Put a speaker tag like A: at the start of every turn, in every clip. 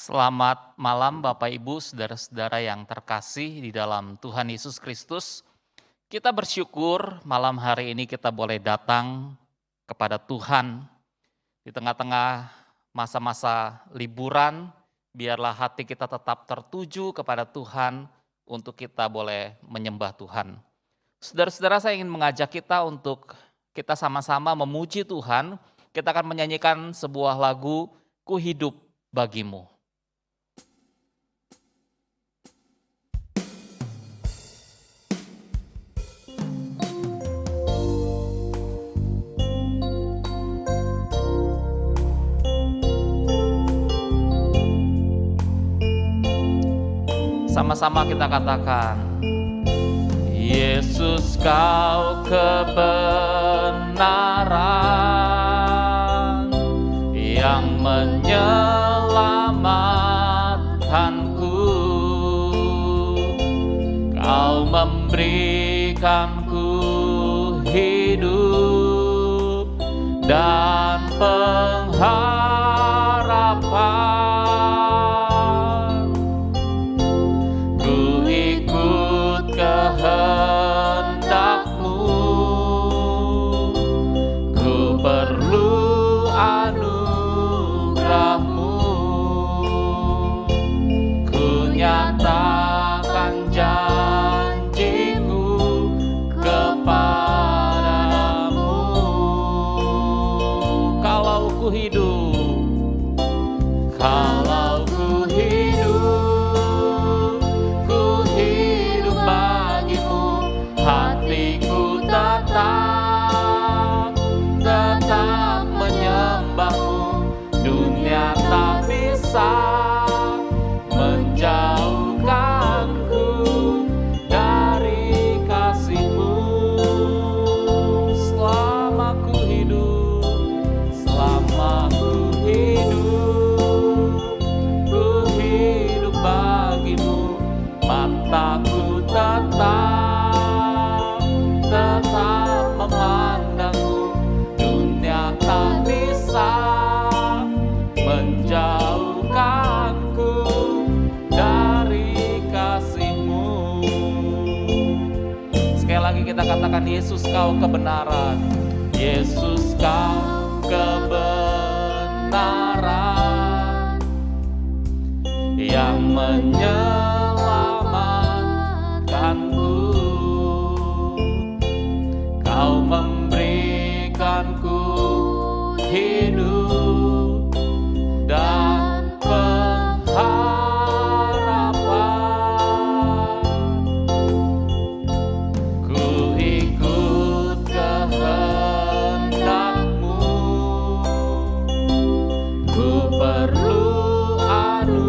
A: Selamat malam Bapak Ibu, saudara-saudara yang terkasih di dalam Tuhan Yesus Kristus. Kita bersyukur malam hari ini kita boleh datang kepada Tuhan di tengah-tengah masa-masa liburan. Biarlah hati kita tetap tertuju kepada Tuhan untuk kita boleh menyembah Tuhan. Saudara-saudara, saya ingin mengajak kita untuk kita sama-sama memuji Tuhan. Kita akan menyanyikan sebuah lagu, Ku Hidup Bagimu. Sama-sama kita katakan, Yesus kau kebenaran yang menyelamatkanku, kau memberikanku hidup dan pengharapan. Kehendakmu, ku perlu anugerahmu, ku nyatakan janjiku kepadamu. Kalau ku hidup, kalau ku hidup, ku hidup bagimu, hatiku tetap menyembahmu. Dunia tak bisa menjauhkanku dari kasih-Mu. Selama ku hidup, selama ku hidup bagimu, mataku tetap memandangmu. Dunia tak bisa menjauhkanku dari kasih-Mu. Sekali lagi kita katakan, Yesus kau kebenaran, Yesus kau kebenaran yang menyelamatkanku, kau memberikanku hidup dan pengharapan. Ku ikut kehendakmu, ku perlu anugerahmu,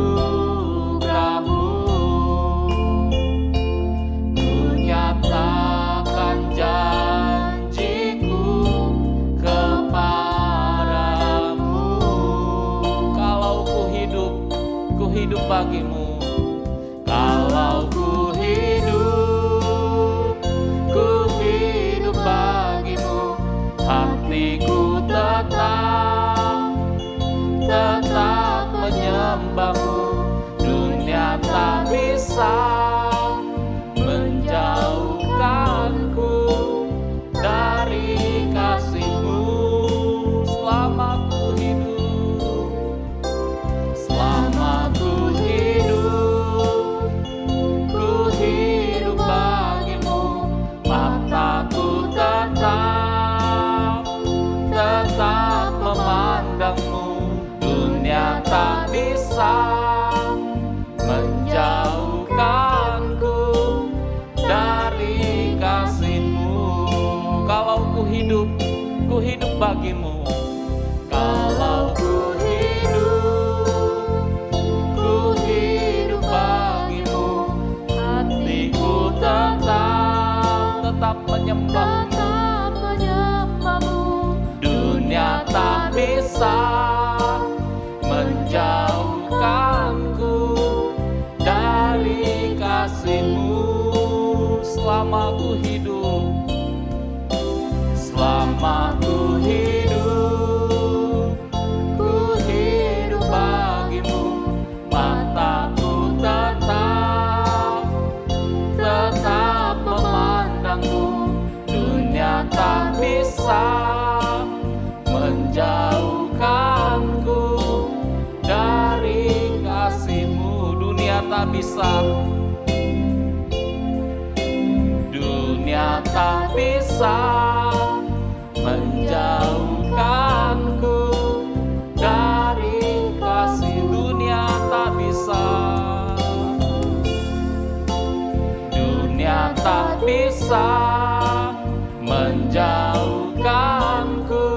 A: ku nyatakan janjiku kepadamu. Kalau ku hidup bagimu. Kalau ku hidup bagimu, hatiku tetap menyembahmu. Dunia tak bisa menjauhkanku dari kasih-Mu. Selama ku hidup, selama ku ku hidup, selama ku hidup bagimu. Mataku tetap memandangmu. Dunia tak bisa menjauhkanku dari kasih-Mu. Dunia tak bisa, dunia tak bisa menjauhkanku dari kasih. Dunia tak bisa, dunia tak bisa menjauhkanku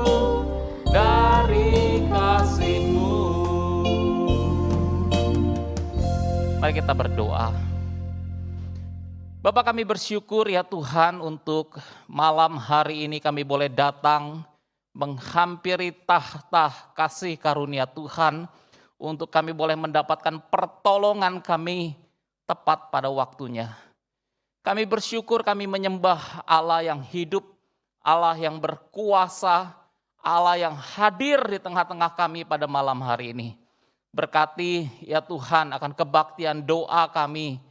A: dari kasih-Mu. Mari kita berdoa. Bapa, kami bersyukur ya Tuhan untuk malam hari ini kami boleh datang menghampiri tahta kasih karunia Tuhan, untuk kami boleh mendapatkan pertolongan kami tepat pada waktunya. Kami bersyukur, kami menyembah Allah yang hidup, Allah yang berkuasa, Allah yang hadir di tengah-tengah kami pada malam hari ini. Berkati ya Tuhan akan kebaktian doa kami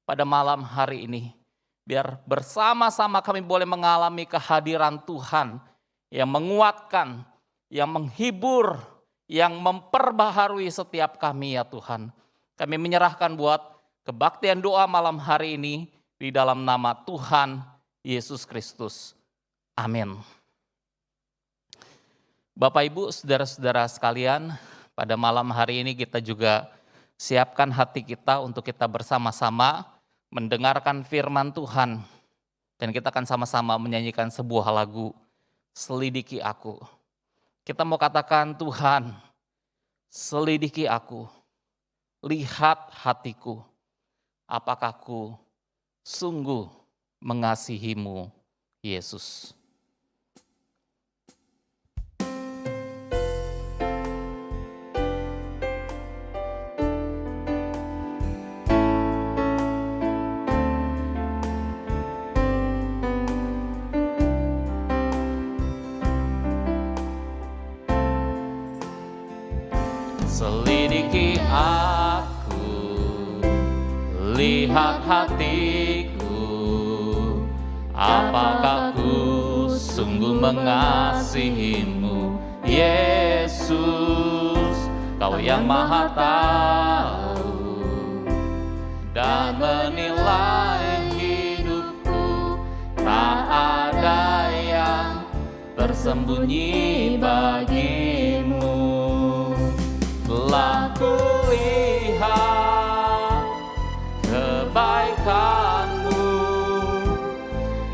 A: pada malam hari ini. Biar bersama-sama kami boleh mengalami kehadiran Tuhan yang menguatkan, yang menghibur, yang memperbaharui setiap kami ya Tuhan. Kami menyerahkan buat kebaktian doa malam hari ini di dalam nama Tuhan Yesus Kristus. Amin. Bapak, Ibu, saudara-saudara sekalian, pada malam hari ini kita juga siapkan hati kita untuk kita bersama-sama mendengarkan firman Tuhan. Dan kita akan sama-sama menyanyikan sebuah lagu, Selidiki Aku. Kita mau katakan, Tuhan, selidiki aku, lihat hatiku, apakah aku sungguh mengasihi-Mu, Yesus. Selidiki aku, lihat hatiku, apakah ku sungguh mengasihi-Mu, Yesus. Kau yang Maha tahu dan menilai hidupku, tak ada yang tersembunyi bagi-Mu. Telah kulihat kebaikan-Mu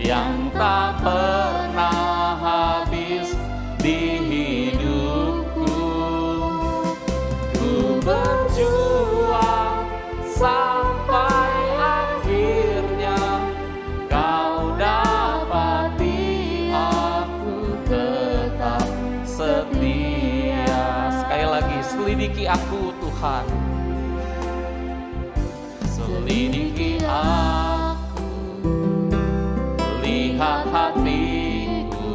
A: yang tak pernah habis di hidupku. Ku berjuang sampai akhirnya, Kau dapati aku tetap setia. Sekali lagi, selidiki aku Tuhan, selidiki aku, lihat hatiku,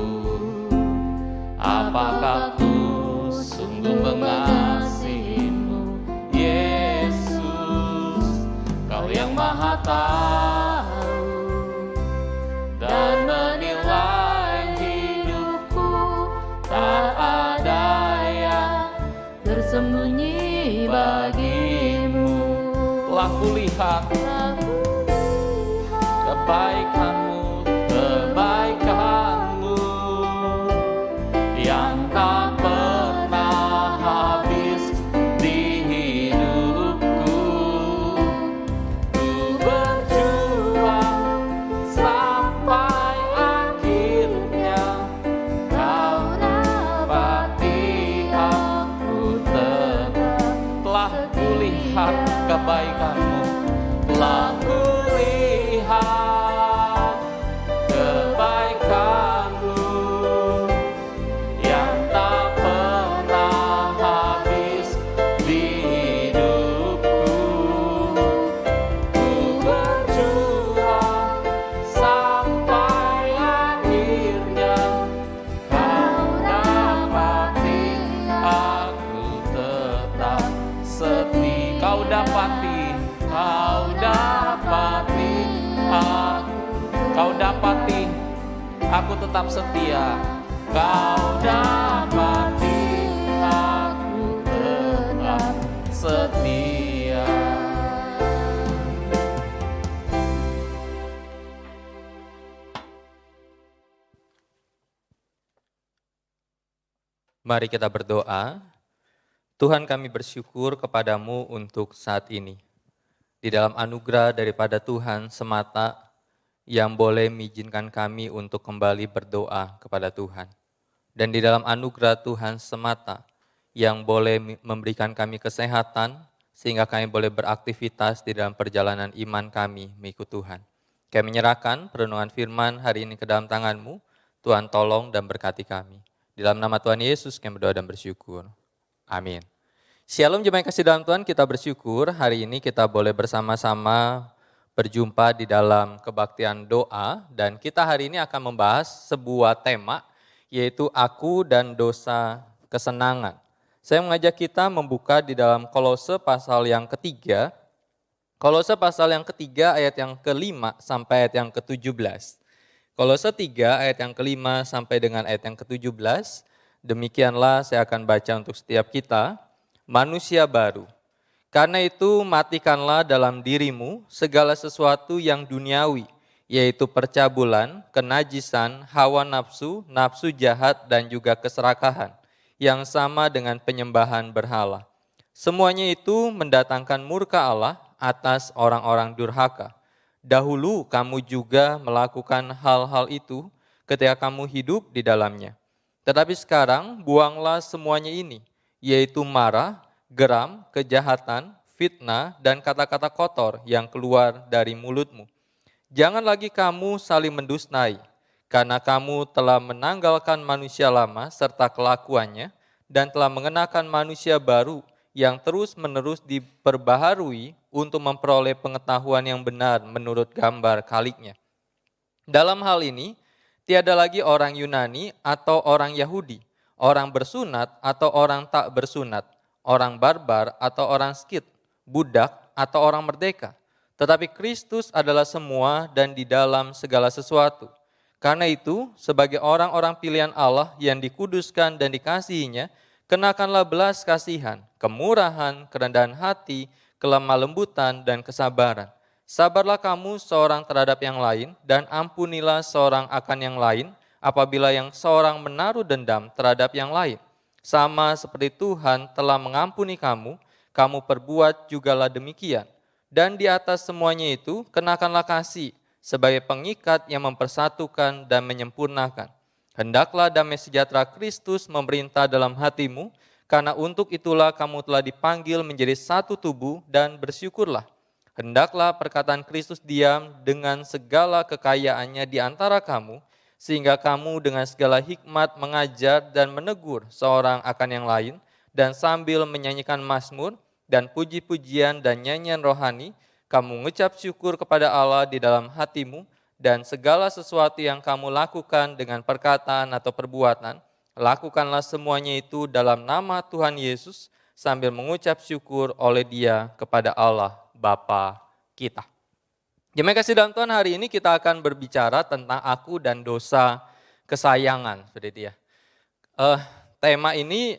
A: apakah ku sungguh mengasihi-Mu, Yesus. Kau yang Maha tahu dan menilai hidupku, tak ada yang tersembunyi bagi-Mu. Telah kulihat kebaikan-Mu, kebaikan-Mu yang tak pernah habis di hidupku. Ku berjuang sampai akhirnya, Kau dapati aku tetap. Telah kulihat kebaikan-Mu, telah kulihat kebaikan-Mu yang tak pernah habis di hidupku. Ku berjuang sampai Kau dapati aku, kau dapati aku tetap setia. Kau dapati aku tetap setia.
B: Mari kita berdoa. Tuhan, kami bersyukur kepadamu untuk saat ini. Di dalam anugerah daripada Tuhan semata yang boleh mengizinkan kami untuk kembali berdoa kepada Tuhan. Dan di dalam anugerah Tuhan semata yang boleh memberikan kami kesehatan sehingga kami boleh beraktivitas di dalam perjalanan iman kami mengikut Tuhan. Kami menyerahkan perenungan firman hari ini ke dalam tangan-Mu. Tuhan tolong dan berkati kami. Di dalam nama Tuhan Yesus kami berdoa dan bersyukur. Amin. Shalom jemaat kasih dalam Tuhan, kita bersyukur hari ini kita boleh bersama-sama berjumpa di dalam kebaktian doa. Dan kita hari ini akan membahas sebuah tema yaitu aku dan dosa kesenangan. Saya mengajak kita membuka di dalam Kolose pasal yang ketiga. Kolose pasal yang ketiga ayat yang ke-5 sampai ayat yang ke-17. Kolose 3 ayat yang ke-5 sampai dengan ayat yang ke-17. Demikianlah saya akan baca untuk setiap kita. Manusia baru. Karena itu matikanlah dalam dirimu segala sesuatu yang duniawi, yaitu percabulan, kenajisan, hawa nafsu, nafsu jahat dan juga keserakahan, yang sama dengan penyembahan berhala. Semuanya itu mendatangkan murka Allah atas orang-orang durhaka. Dahulu kamu juga melakukan hal-hal itu ketika kamu hidup di dalamnya. Tetapi sekarang buanglah semuanya ini, yaitu marah, geram, kejahatan, fitnah, dan kata-kata kotor yang keluar dari mulutmu. Jangan lagi kamu saling mendustai, karena kamu telah menanggalkan manusia lama serta kelakuannya, dan telah mengenakan manusia baru yang terus-menerus diperbaharui untuk memperoleh pengetahuan yang benar menurut gambar kaliknya. Dalam hal ini, tiada lagi orang Yunani atau orang Yahudi, orang bersunat atau orang tak bersunat, orang barbar atau orang Skit, budak atau orang merdeka. Tetapi Kristus adalah semua dan di dalam segala sesuatu. Karena itu, sebagai orang-orang pilihan Allah yang dikuduskan dan dikasihinya, kenakanlah belas kasihan, kemurahan, kerendahan hati, kelemah lembutan, dan kesabaran. Sabarlah kamu seorang terhadap yang lain, dan ampunilah seorang akan yang lain, apabila yang seorang menaruh dendam terhadap yang lain. Sama seperti Tuhan telah mengampuni kamu, kamu perbuat jugalah demikian. Dan di atas semuanya itu, kenakanlah kasih, sebagai pengikat yang mempersatukan dan menyempurnakan. Hendaklah damai sejahtera Kristus memerintah dalam hatimu, karena untuk itulah kamu telah dipanggil menjadi satu tubuh dan bersyukurlah. Hendaklah perkataan Kristus diam dengan segala kekayaannya di antara kamu, sehingga kamu dengan segala hikmat mengajar dan menegur seorang akan yang lain, dan sambil menyanyikan mazmur dan puji-pujian dan nyanyian rohani, kamu mengucap syukur kepada Allah di dalam hatimu, dan segala sesuatu yang kamu lakukan dengan perkataan atau perbuatan, lakukanlah semuanya itu dalam nama Tuhan Yesus, sambil mengucap syukur oleh Dia kepada Allah Bapa kita. Jemaat kasih dalam Tuhan, hari ini kita akan berbicara tentang aku dan dosa kesayangan. Seperti itu ya. Tema ini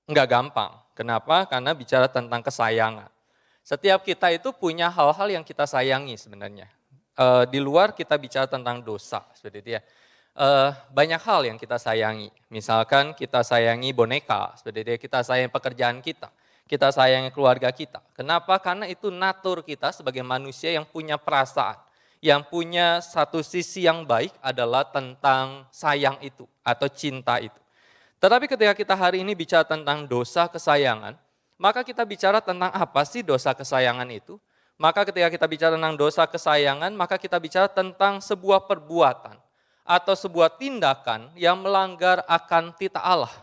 B: enggak gampang. Kenapa? Karena bicara tentang kesayangan. Setiap kita itu punya hal-hal yang kita sayangi sebenarnya. Di luar kita bicara tentang dosa. Seperti itu ya. Banyak hal yang kita sayangi. Misalkan kita sayangi boneka. Seperti itu ya. Kita sayangi pekerjaan kita. Kita sayangi keluarga kita. Kenapa? Karena itu natur kita sebagai manusia yang punya perasaan. Yang punya satu sisi yang baik adalah tentang sayang itu atau cinta itu. Tetapi ketika kita hari ini bicara tentang dosa kesayangan, maka kita bicara tentang apa sih dosa kesayangan itu? Maka ketika kita bicara tentang dosa kesayangan, maka kita bicara tentang sebuah perbuatan atau sebuah tindakan yang melanggar akan titah Allah.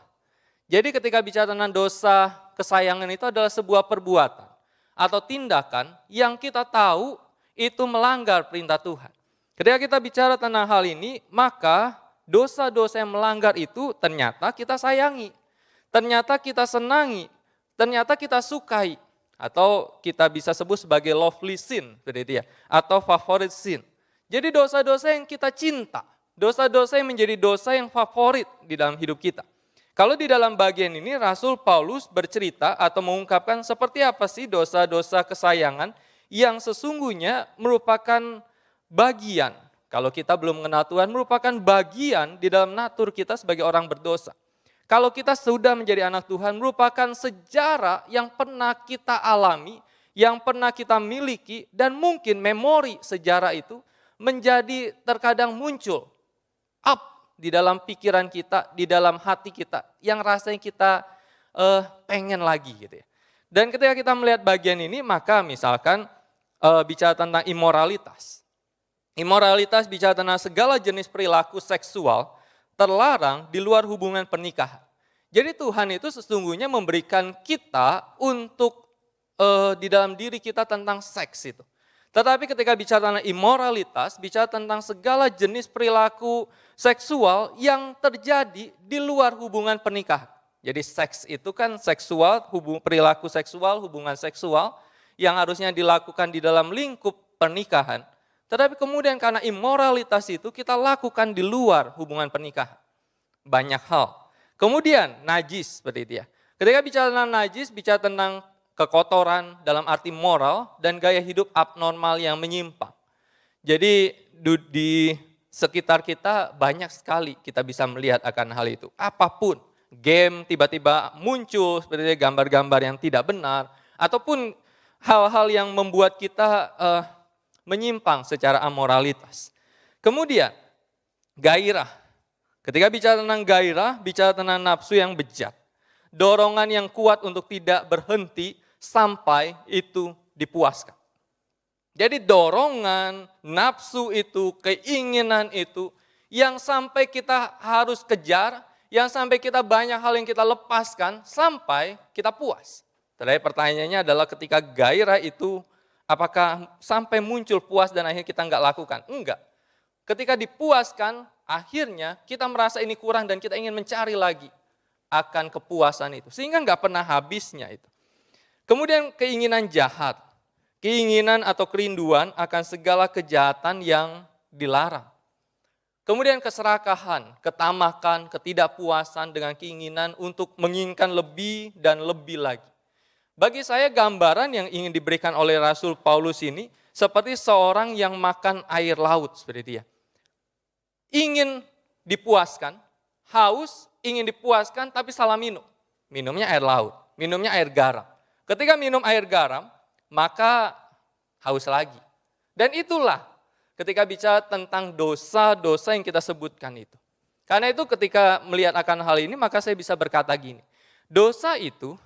B: Jadi ketika bicara tentang dosa kesayangan itu adalah sebuah perbuatan atau tindakan yang kita tahu itu melanggar perintah Tuhan. Ketika kita bicara tentang hal ini, maka dosa-dosa yang melanggar itu ternyata kita sayangi, ternyata kita senangi, ternyata kita sukai. Atau kita bisa sebut sebagai lovely sin, seperti itu ya, atau favorite sin. Jadi dosa-dosa yang kita cinta, dosa-dosa yang menjadi dosa yang favorit di dalam hidup kita. Kalau di dalam bagian ini Rasul Paulus bercerita atau mengungkapkan seperti apa sih dosa-dosa kesayangan yang sesungguhnya merupakan bagian, kalau kita belum mengenal Tuhan, merupakan bagian di dalam natur kita sebagai orang berdosa. Kalau kita sudah menjadi anak Tuhan, merupakan sejarah yang pernah kita alami, yang pernah kita miliki, dan mungkin memori sejarah itu menjadi terkadang muncul up di dalam pikiran kita, di dalam hati kita, yang rasanya kita pengen lagi gitu ya. Dan ketika kita melihat bagian ini, maka misalkan bicara tentang imoralitas. Imoralitas bicara tentang segala jenis perilaku seksual terlarang di luar hubungan pernikahan. Jadi Tuhan itu sesungguhnya memberikan kita untuk di dalam diri kita tentang seks itu. Tetapi ketika bicara tentang imoralitas, bicara tentang segala jenis perilaku seksual yang terjadi di luar hubungan pernikahan. Jadi seks itu kan seksual, perilaku seksual, hubungan seksual yang harusnya dilakukan di dalam lingkup pernikahan. Tetapi kemudian karena imoralitas itu kita lakukan di luar hubungan pernikahan. Banyak hal. Kemudian najis seperti itu ya. Ketika bicara tentang najis, bicara tentang kekotoran dalam arti moral dan gaya hidup abnormal yang menyimpang. Jadi di sekitar kita banyak sekali kita bisa melihat akan hal itu. Apapun, game tiba-tiba muncul seperti gambar-gambar yang tidak benar, ataupun hal-hal yang membuat kita menyimpang secara amoralitas. Kemudian gairah. Ketika bicara tentang gairah, bicara tentang nafsu yang bejat. Dorongan yang kuat untuk tidak berhenti sampai itu dipuaskan. Jadi dorongan, nafsu itu, keinginan itu yang sampai kita harus kejar, yang sampai kita banyak hal yang kita lepaskan sampai kita puas. Terakhir pertanyaannya adalah ketika gairah itu apakah sampai muncul puas dan akhirnya kita enggak lakukan? Enggak. Ketika dipuaskan, akhirnya kita merasa ini kurang dan kita ingin mencari lagi akan kepuasan itu. Sehingga enggak pernah habisnya itu. Kemudian keinginan jahat. Keinginan atau kerinduan akan segala kejahatan yang dilarang. Kemudian keserakahan, ketamakan, ketidakpuasan dengan keinginan untuk menginginkan lebih dan lebih lagi. Bagi saya gambaran yang ingin diberikan oleh Rasul Paulus ini seperti seorang yang makan air laut seperti dia. Ingin dipuaskan, haus, ingin dipuaskan tapi salah minum. Minumnya air laut, minumnya air garam. Ketika minum air garam, maka haus lagi. Dan itulah ketika bicara tentang dosa-dosa yang kita sebutkan itu. Karena itu ketika melihat akan hal ini maka saya bisa berkata gini, dosa itu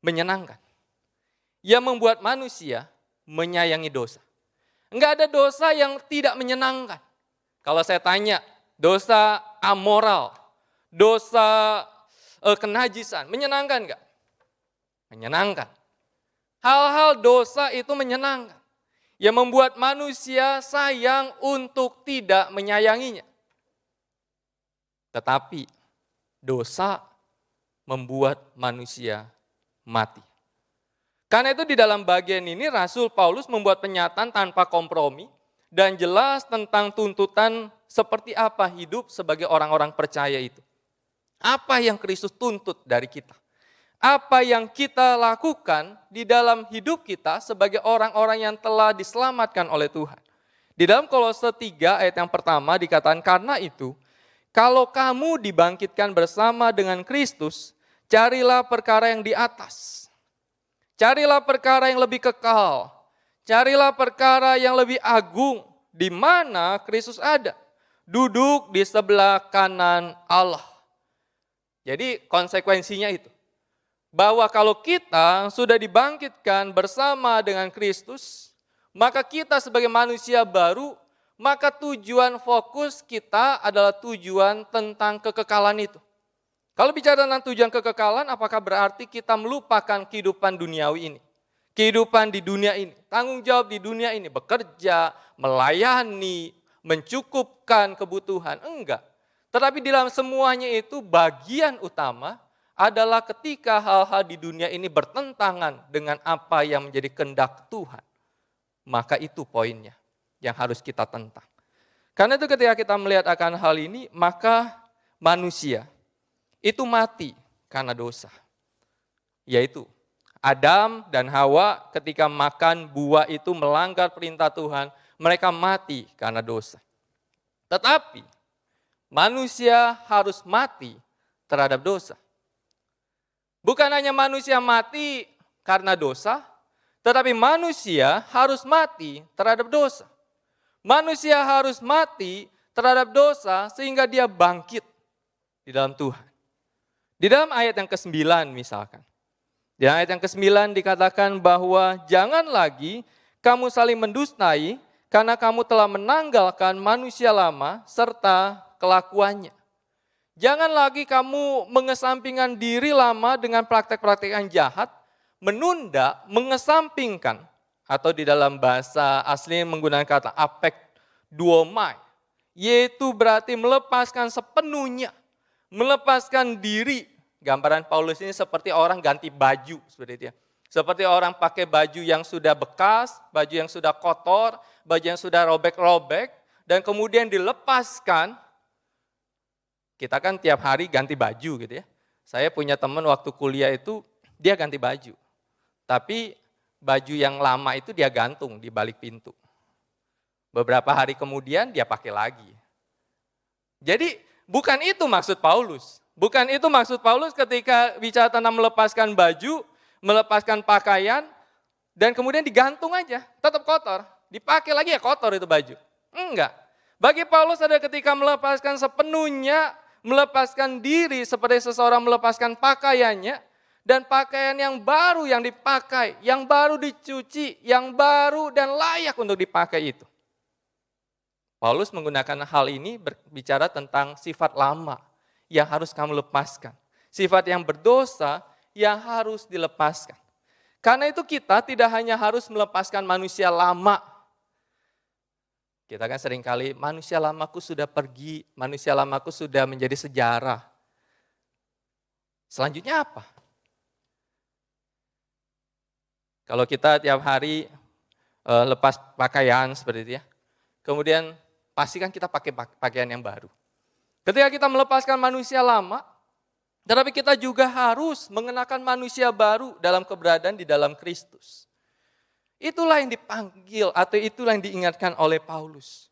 B: menyenangkan. Yang membuat manusia menyayangi dosa. Enggak ada dosa yang tidak menyenangkan. Kalau saya tanya, dosa amoral, dosa kenajisan, menyenangkan enggak? Menyenangkan. Hal-hal dosa itu menyenangkan. Yang membuat manusia sayang untuk tidak menyayanginya. Tetapi dosa membuat manusia mati. Karena itu di dalam bagian ini Rasul Paulus membuat pernyataan tanpa kompromi dan jelas tentang tuntutan seperti apa hidup sebagai orang-orang percaya itu. Apa yang Kristus tuntut dari kita? Apa yang kita lakukan di dalam hidup kita sebagai orang-orang yang telah diselamatkan oleh Tuhan. Di dalam Kolose 3 ayat yang pertama dikatakan, karena itu, kalau kamu dibangkitkan bersama dengan Kristus, carilah perkara yang di atas. Carilah perkara yang lebih kekal. Carilah perkara yang lebih agung, di mana Kristus ada. Duduk di sebelah kanan Allah. Jadi konsekuensinya itu. Bahwa kalau kita sudah dibangkitkan bersama dengan Kristus, maka kita sebagai manusia baru, maka tujuan fokus kita adalah tujuan tentang kekekalan itu. Kalau bicara tentang tujuan kekekalan, apakah berarti kita melupakan kehidupan duniawi ini? Kehidupan di dunia ini, tanggung jawab di dunia ini, bekerja, melayani, mencukupkan kebutuhan, enggak. Tetapi di dalam semuanya itu bagian utama adalah ketika hal-hal di dunia ini bertentangan dengan apa yang menjadi kehendak Tuhan. Maka itu poinnya yang harus kita tentang. Karena itu ketika kita melihat akan hal ini, maka manusia itu mati karena dosa. Yaitu Adam dan Hawa ketika makan buah itu melanggar perintah Tuhan, mereka mati karena dosa. Tetapi manusia harus mati terhadap dosa. Bukan hanya manusia mati karena dosa, tetapi manusia harus mati terhadap dosa. Manusia harus mati terhadap dosa sehingga dia bangkit di dalam Tuhan. Di dalam ayat yang ke-9 misalkan. Di ayat yang ke-9 dikatakan bahwa jangan lagi kamu saling mendustai karena kamu telah menanggalkan manusia lama serta kelakuannya. Jangan lagi kamu mengesampingkan diri lama dengan praktek-praktek yang jahat, menunda, mengesampingkan, atau di dalam bahasa asli menggunakan kata apek duomai, yaitu berarti melepaskan sepenuhnya, melepaskan diri. Gambaran Paulus ini seperti orang ganti baju, seperti itu ya. Seperti orang pakai baju yang sudah bekas, baju yang sudah kotor, baju yang sudah robek-robek, dan kemudian dilepaskan. Kita kan tiap hari ganti baju gitu ya. Saya punya teman waktu kuliah itu, dia ganti baju. Tapi baju yang lama itu dia gantung di balik pintu. Beberapa hari kemudian dia pakai lagi. Jadi bukan itu maksud Paulus. Bukan itu maksud Paulus ketika bicara tentang melepaskan baju, melepaskan pakaian, dan kemudian digantung aja, tetap kotor. Dipakai lagi ya kotor itu baju. Enggak. Bagi Paulus ada ketika melepaskan sepenuhnya, melepaskan diri seperti seseorang melepaskan pakaiannya, dan pakaian yang baru yang dipakai, yang baru dicuci, yang baru dan layak untuk dipakai itu. Paulus menggunakan hal ini berbicara tentang sifat lama yang harus kamu lepaskan. Sifat yang berdosa yang harus dilepaskan. Karena itu kita tidak hanya harus melepaskan manusia lama. Kita kan seringkali manusia lamaku sudah pergi, manusia lamaku sudah menjadi sejarah. Selanjutnya apa? Kalau kita tiap hari lepas pakaian seperti itu ya, kemudian pastikan kita pakai pakaian yang baru. Ketika kita melepaskan manusia lama, tetapi kita juga harus mengenakan manusia baru dalam keberadaan di dalam Kristus. Itulah yang dipanggil atau itulah yang diingatkan oleh Paulus.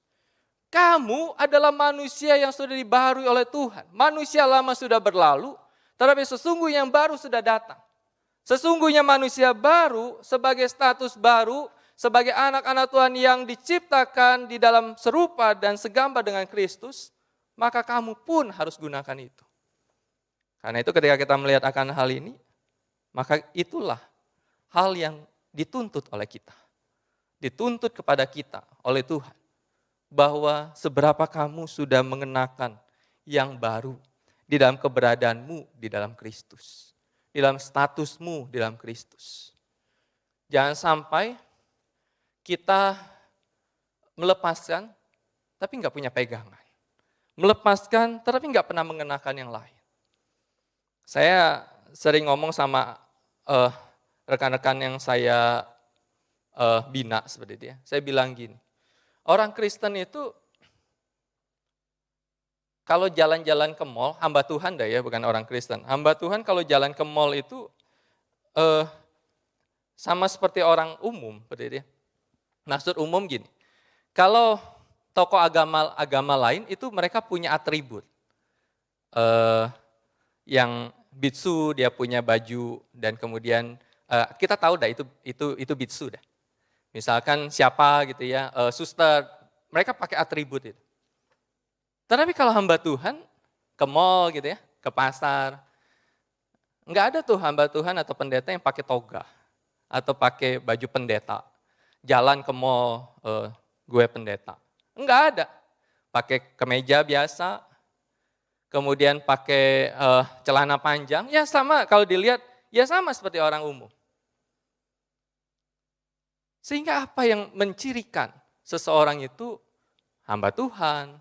B: Kamu adalah manusia yang sudah dibaharui oleh Tuhan. Manusia lama sudah berlalu, tetapi sesungguhnya yang baru sudah datang. Sesungguhnya manusia baru sebagai status baru, sebagai anak-anak Tuhan yang diciptakan di dalam serupa dan segambar dengan Kristus, maka kamu pun harus gunakan itu. Karena itu ketika kita melihat akan hal ini, maka itulah hal yang dituntut oleh kita. Dituntut kepada kita oleh Tuhan. Bahwa seberapa kamu sudah mengenakan yang baru di dalam keberadaanmu di dalam Kristus. Di dalam statusmu di dalam Kristus. Jangan sampai kita melepaskan tapi nggak punya pegangan. Melepaskan tetapi nggak pernah mengenakan yang lain. Saya sering ngomong sama rekan-rekan yang saya bina seperti itu ya. Saya bilang gini, orang Kristen itu kalau jalan-jalan ke mall, hamba Tuhan dah ya, bukan orang Kristen. Hamba Tuhan kalau jalan ke mall itu sama seperti orang umum seperti itu ya. Maksud umum gini, kalau tokoh agama lain itu mereka punya atribut. Yang biksu dia punya baju dan kemudian kita tahu dah itu biksu dah. Misalkan siapa gitu ya, suster, mereka pakai atribut itu. Tetapi kalau hamba Tuhan ke mall gitu ya, ke pasar, enggak ada tuh hamba Tuhan atau pendeta yang pakai toga atau pakai baju pendeta. Jalan ke mall, gue pendeta. Enggak ada. Pakai kemeja biasa, kemudian pakai celana panjang, ya sama kalau dilihat, ya sama seperti orang umum. Sehingga apa yang mencirikan seseorang itu hamba Tuhan,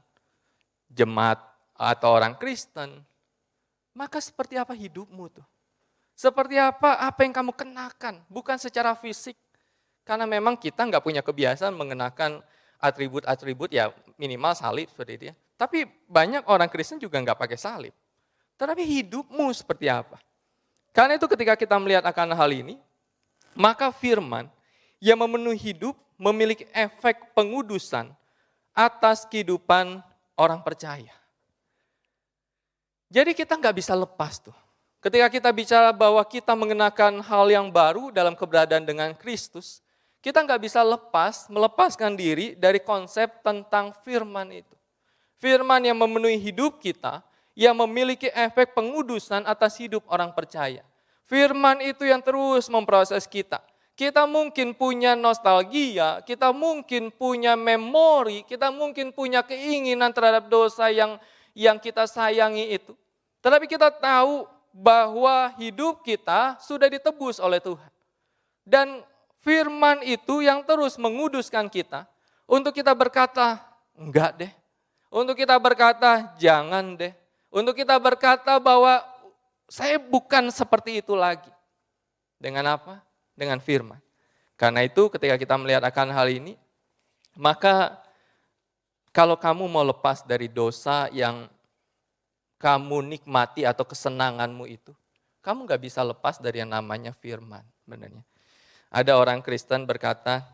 B: jemaat atau orang Kristen, maka seperti apa hidupmu tuh? Seperti apa yang kamu kenakan, bukan secara fisik. Karena memang kita nggak punya kebiasaan mengenakan atribut-atribut, ya minimal salib seperti itu ya. Tapi banyak orang Kristen juga nggak pakai salib. Tetapi hidupmu seperti apa? Karena itu ketika kita melihat akan hal ini, maka firman yang memenuhi hidup memiliki efek pengudusan atas kehidupan orang percaya. Jadi kita nggak bisa lepas tuh. Ketika kita bicara bahwa kita mengenakan hal yang baru dalam keberadaan dengan Kristus, kita nggak bisa melepaskan diri dari konsep tentang firman itu. Firman yang memenuhi hidup kita, yang memiliki efek pengudusan atas hidup orang percaya. Firman itu yang terus memproses kita. Kita mungkin punya nostalgia, kita mungkin punya memori, kita mungkin punya keinginan terhadap dosa yang kita sayangi itu. Tetapi kita tahu bahwa hidup kita sudah ditebus oleh Tuhan. Dan firman itu yang terus menguduskan kita untuk kita berkata, enggak deh. Untuk kita berkata, jangan deh. Untuk kita berkata bahwa saya bukan seperti itu lagi. Dengan apa? Dengan firman. Karena itu ketika kita melihat akan hal ini, maka kalau kamu mau lepas dari dosa yang kamu nikmati atau kesenanganmu itu, kamu gak bisa lepas dari yang namanya firman. Benernya. Ada orang Kristen berkata,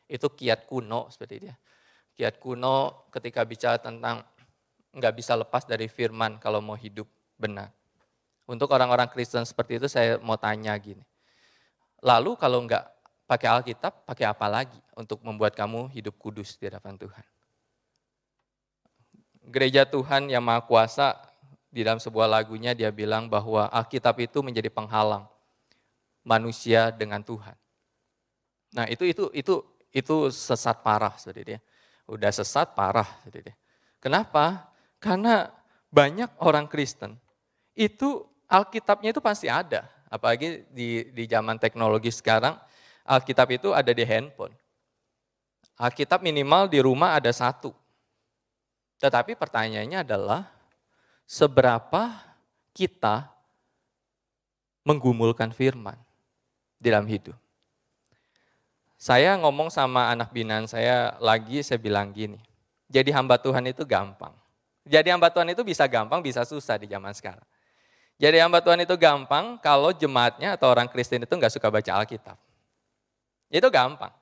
B: itu kiat kuno seperti dia. Kiat kuno ketika bicara tentang gak bisa lepas dari firman kalau mau hidup benar. Untuk orang-orang Kristen seperti itu saya mau tanya gini. Lalu kalau nggak pakai Alkitab, pakai apa lagi untuk membuat kamu hidup kudus di hadapan Tuhan? Gereja Tuhan yang Maha Kuasa di dalam sebuah lagunya dia bilang bahwa Alkitab itu menjadi penghalang manusia dengan Tuhan. Nah itu sesat parah seperti dia. Udah sesat parah seperti dia. Kenapa? Karena banyak orang Kristen itu Alkitabnya itu pasti ada. Apalagi di zaman teknologi sekarang, Alkitab itu ada di handphone. Alkitab minimal di rumah ada 1. Tetapi pertanyaannya adalah, seberapa kita menggumulkan firman di dalam hidup? Saya ngomong sama anak binaan saya bilang gini, jadi hamba Tuhan itu gampang. Jadi hamba Tuhan itu bisa gampang, bisa susah di zaman sekarang. Jadi hamba Tuhan itu gampang kalau jemaatnya atau orang Kristen itu nggak suka baca Alkitab. Itu gampang.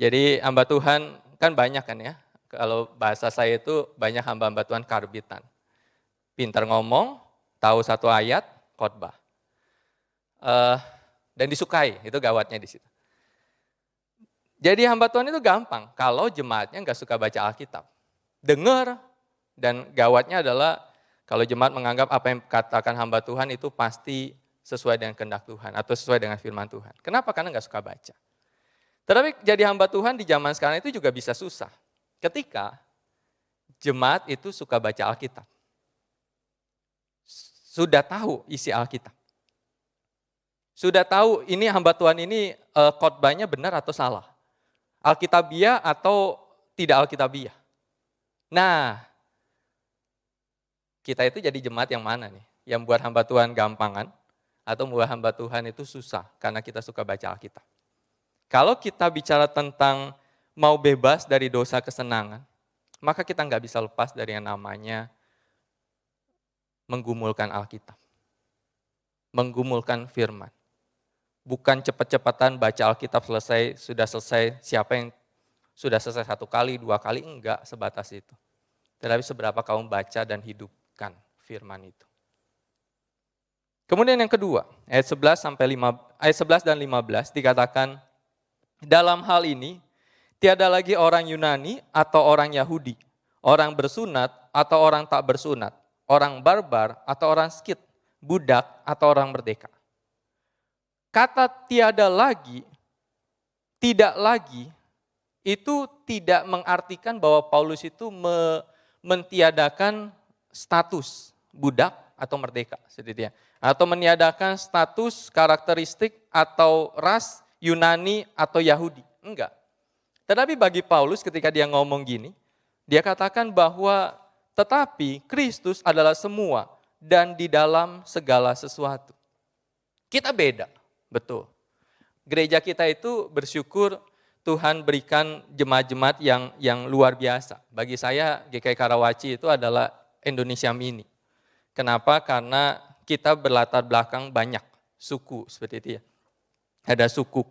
B: Jadi hamba Tuhan kan banyak kan ya. Kalau bahasa saya itu banyak hamba-hamba Tuhan karbitan. Pintar ngomong, tahu 1 ayat, khotbah. Dan disukai, itu gawatnya di situ. Jadi hamba Tuhan itu gampang kalau jemaatnya nggak suka baca Alkitab. Dengar, dan gawatnya adalah kalau jemaat menganggap apa yang katakan hamba Tuhan itu pasti sesuai dengan kehendak Tuhan atau sesuai dengan firman Tuhan. Kenapa? Karena nggak suka baca. Tetapi jadi hamba Tuhan di zaman sekarang itu juga bisa susah. Ketika jemaat itu suka baca Alkitab. Sudah tahu isi Alkitab. Sudah tahu ini hamba Tuhan ini khotbahnya benar atau salah. Alkitabiah atau tidak Alkitabiah. Nah, kita itu jadi jemaat yang mana nih? Yang buat hamba Tuhan gampangan atau buat hamba Tuhan itu susah karena kita suka baca Alkitab. Kalau kita bicara tentang mau bebas dari dosa kesenangan, maka kita nggak bisa lepas dari yang namanya menggumulkan Alkitab. Menggumulkan firman. Bukan cepat-cepatan baca Alkitab sudah selesai, siapa yang sudah selesai 1 kali, 2 kali, enggak sebatas itu. Tetapi seberapa kamu baca dan hidupkan firman itu. Kemudian yang kedua, ayat 11 dan 15 dikatakan, dalam hal ini tiada lagi orang Yunani atau orang Yahudi, orang bersunat atau orang tak bersunat, orang barbar atau orang skit, budak atau orang merdeka. Kata tiada lagi, tidak lagi, itu tidak mengartikan bahwa Paulus itu mentiadakan status budak atau merdeka, seperti atau meniadakan status karakteristik atau ras Yunani atau Yahudi. Enggak. Tetapi bagi Paulus ketika dia ngomong gini, dia katakan bahwa Tetapi Kristus adalah semua dan di dalam segala sesuatu. Kita beda, betul. Gereja kita itu bersyukur Tuhan berikan jemaat-jemaat yang luar biasa. Bagi saya GKI Karawaci itu adalah Indonesia Mini. Kenapa? Karena kita berlatar belakang banyak suku seperti itu ya. Ada suku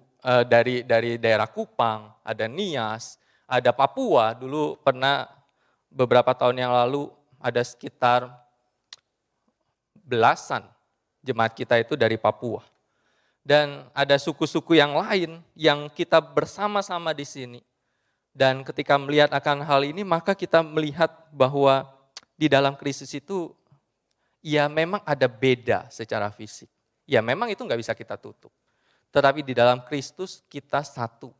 B: dari daerah Kupang, ada Nias, ada Papua. Dulu pernah beberapa tahun yang lalu ada sekitar belasan jemaat kita itu dari Papua. Dan ada suku-suku yang lain yang kita bersama-sama di sini. Dan ketika melihat akan hal ini, maka kita melihat bahwa di dalam Kristus itu, ya memang ada beda secara fisik. Ya memang itu nggak bisa kita tutup. Tetapi di dalam Kristus, kita satu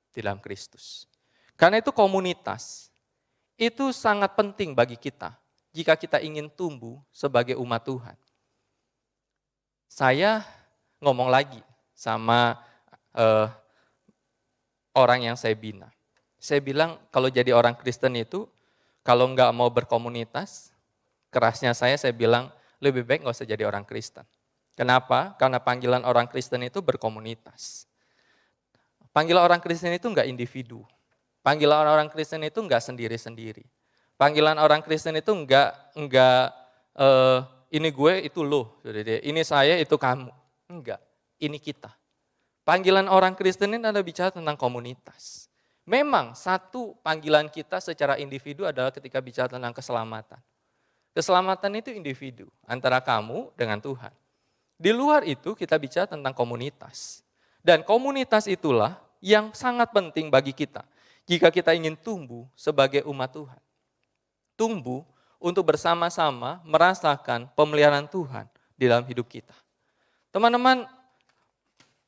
B: di dalam Kristus. Karena itu komunitas, itu sangat penting bagi kita jika kita ingin tumbuh sebagai umat Tuhan. Saya ngomong lagi sama orang yang saya bina. Saya bilang kalau jadi orang Kristen itu, kalau nggak mau berkomunitas, kerasnya saya bilang lebih baik nggak usah jadi orang Kristen. Kenapa? Karena panggilan orang Kristen itu berkomunitas. Panggilan orang Kristen itu nggak individu. Panggilan orang Kristen itu nggak sendiri-sendiri. Panggilan orang Kristen itu nggak ini gue itu lo, ini saya itu kamu. Enggak, ini kita. Panggilan orang Kristen ini adalah bicara tentang komunitas. Memang satu panggilan kita secara individu adalah ketika bicara tentang keselamatan. Keselamatan itu individu, antara kamu dengan Tuhan. Di luar itu kita bicara tentang komunitas. Dan komunitas itulah yang sangat penting bagi kita. Jika kita ingin tumbuh sebagai umat Tuhan. Tumbuh untuk bersama-sama merasakan pemeliharaan Tuhan di dalam hidup kita. Teman-teman,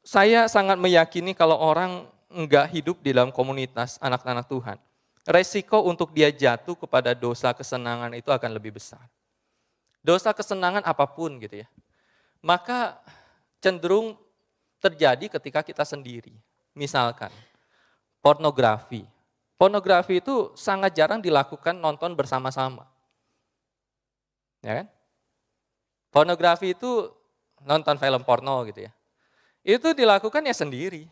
B: saya sangat meyakini kalau orang enggak hidup di dalam komunitas anak-anak Tuhan, resiko untuk dia jatuh kepada dosa kesenangan itu akan lebih besar. Dosa kesenangan apapun gitu ya. Maka cenderung terjadi ketika kita sendiri. Misalkan, pornografi. Pornografi itu sangat jarang dilakukan nonton bersama-sama. Ya kan? Pornografi itu nonton film porno gitu ya. Itu dilakukan ya sendiri.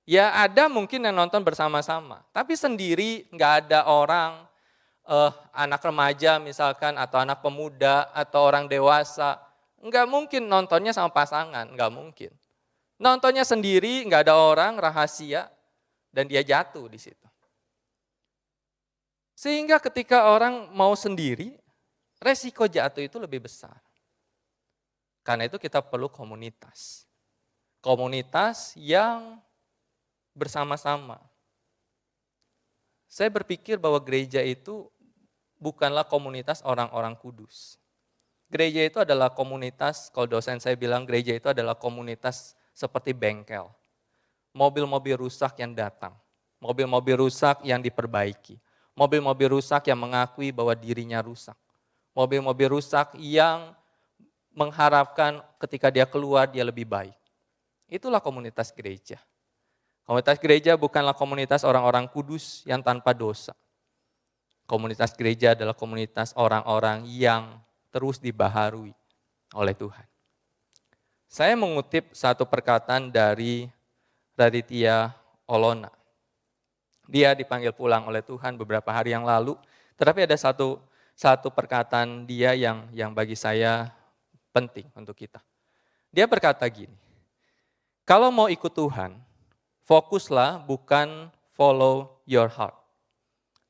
B: Ya ada mungkin yang nonton bersama-sama, tapi sendiri, nggak ada orang, anak remaja misalkan, atau anak pemuda, atau orang dewasa, nggak mungkin nontonnya sama pasangan, nggak mungkin. Nontonnya sendiri, nggak ada orang, rahasia, dan dia jatuh di situ. Sehingga ketika orang mau sendiri, resiko jatuh itu lebih besar. Karena itu kita perlu komunitas. Komunitas yang bersama-sama. Saya berpikir bahwa gereja itu bukanlah komunitas orang-orang kudus. Gereja itu adalah komunitas, kalau dosen saya bilang gereja itu adalah komunitas seperti bengkel. Mobil-mobil rusak yang datang, mobil-mobil rusak yang diperbaiki, mobil-mobil rusak yang mengakui bahwa dirinya rusak, mobil-mobil rusak yang mengharapkan ketika dia keluar dia lebih baik. Itulah komunitas gereja. Komunitas gereja bukanlah komunitas orang-orang kudus yang tanpa dosa. Komunitas gereja adalah komunitas orang-orang yang terus dibaharui oleh Tuhan. Saya mengutip satu perkataan dari Raditya Olona. Dia dipanggil pulang oleh Tuhan beberapa hari yang lalu, tetapi ada satu perkataan dia yang bagi saya penting untuk kita. Dia berkata gini, kalau mau ikut Tuhan, fokuslah bukan follow your heart,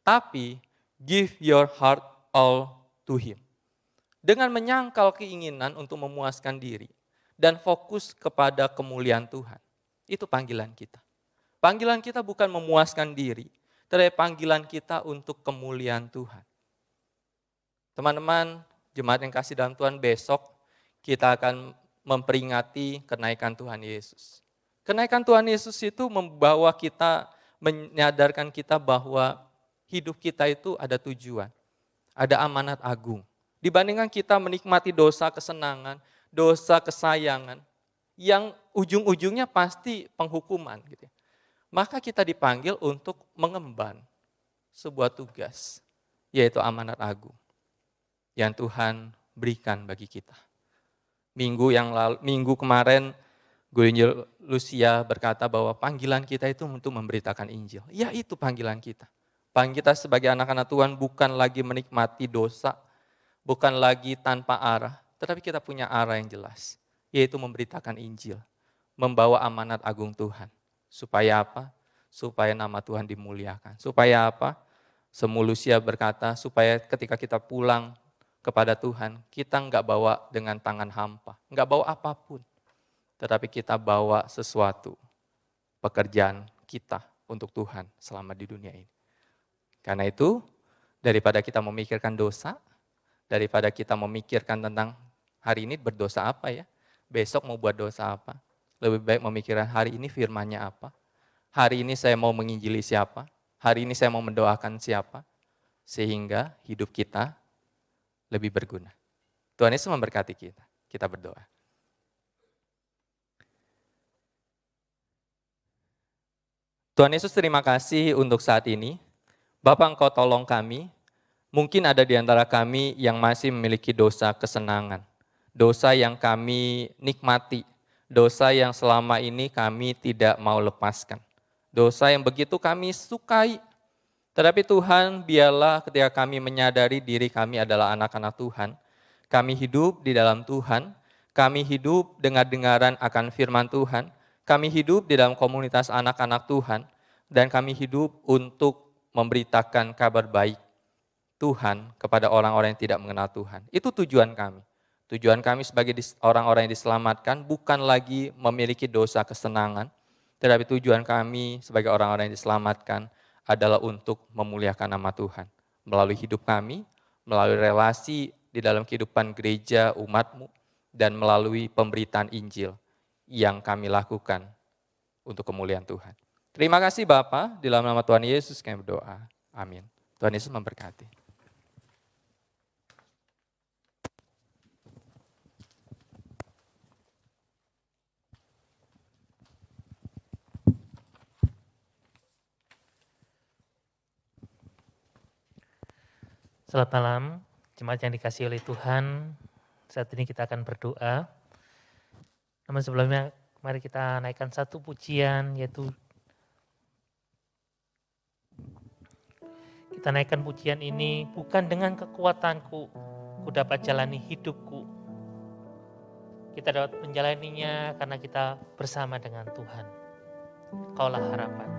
B: tapi give your heart all to Him. Dengan menyangkal keinginan untuk memuaskan diri dan fokus kepada kemuliaan Tuhan. Itu panggilan kita. Panggilan kita bukan memuaskan diri, tetapi panggilan kita untuk kemuliaan Tuhan. Teman-teman, jemaat yang kasih dalam Tuhan, besok kita akan memperingati kenaikan Tuhan Yesus. Kenaikan Tuhan Yesus itu membawa kita, menyadarkan kita bahwa hidup kita itu ada tujuan, ada amanat agung. Dibandingkan kita menikmati dosa kesenangan, dosa kesayangan, yang ujung-ujungnya pasti penghukuman. Gitu. Maka kita dipanggil untuk mengemban sebuah tugas, yaitu amanat agung. yang Tuhan berikan bagi kita. Minggu kemarin Guru Lucia berkata bahwa panggilan kita itu untuk memberitakan Injil. Ya, itu panggilan kita. Panggilan kita sebagai anak-anak Tuhan bukan lagi menikmati dosa, bukan lagi tanpa arah, tetapi kita punya arah yang jelas, yaitu memberitakan Injil, membawa amanat agung Tuhan. Supaya apa? Supaya nama Tuhan dimuliakan. Supaya apa? Semu Lucia berkata, supaya ketika kita pulang kepada Tuhan, kita enggak bawa dengan tangan hampa, enggak bawa apapun. Tetapi kita bawa sesuatu, pekerjaan kita untuk Tuhan selama di dunia ini. Karena itu, daripada kita memikirkan dosa, daripada kita memikirkan tentang hari ini berdosa apa ya, besok mau buat dosa apa, lebih baik memikirkan hari ini firman-Nya apa, hari ini saya mau menginjili siapa, hari ini saya mau mendoakan siapa, sehingga hidup kita lebih berguna. Tuhan Yesus memberkati kita. Kita berdoa. Tuhan Yesus, terima kasih untuk saat ini. Bapa, Engkau tolong kami. Mungkin ada di antara kami yang masih memiliki dosa kesenangan. Dosa yang kami nikmati. Dosa yang selama ini kami tidak mau lepaskan. Dosa yang begitu kami sukai. Tetapi Tuhan, biarlah ketika kami menyadari diri kami adalah anak-anak Tuhan, kami hidup di dalam Tuhan, kami hidup dengar-dengaran akan firman Tuhan, kami hidup di dalam komunitas anak-anak Tuhan, dan kami hidup untuk memberitakan kabar baik Tuhan kepada orang-orang yang tidak mengenal Tuhan. Itu tujuan kami. Tujuan kami sebagai orang-orang yang diselamatkan bukan lagi memiliki dosa kesenangan, tetapi tujuan kami sebagai orang-orang yang diselamatkan adalah untuk memuliakan nama Tuhan. Melalui hidup kami, melalui relasi di dalam kehidupan gereja umat-Mu, dan melalui pemberitaan Injil yang kami lakukan untuk kemuliaan Tuhan. Terima kasih Bapa, di dalam nama Tuhan Yesus kami berdoa. Amin. Tuhan Yesus memberkati.
C: Selamat malam, jemaat yang dikasihi oleh Tuhan. Saat ini kita akan berdoa. Namun sebelumnya, mari kita naikkan satu pujian, yaitu kita naikkan pujian ini bukan dengan kekuatanku, ku dapat jalani hidupku. Kita dapat menjalaninya karena kita bersama dengan Tuhan. Kaulah harapan.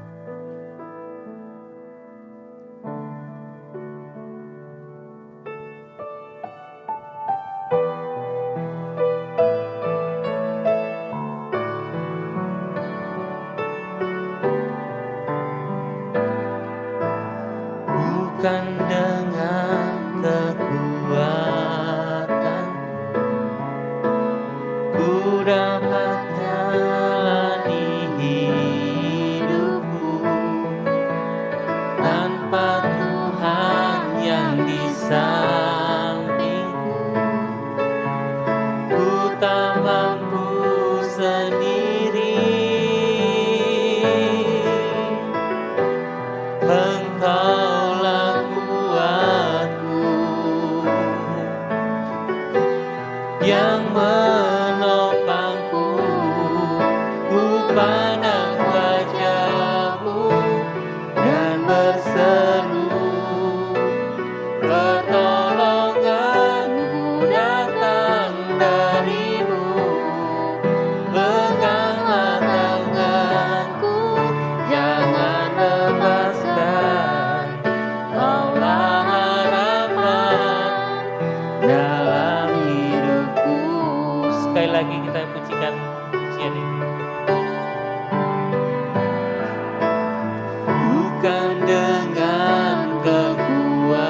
C: Bukan dengan kekuatanku, ku dapat jalani hidupku tanpa Tuhan yang di sampingku. Ku tak mampu sendiri. Engkaulah kuatku yang menopangku, ku pandang wajah-Mu dan berseru, pertolonganku datang dari-Mu. Peganglah tanganku, jangan lepaskan, Kaulah harapan dalam hidupku. Sekali lagi kita pujikan pujian ini. Bukan dengan kekuatanku,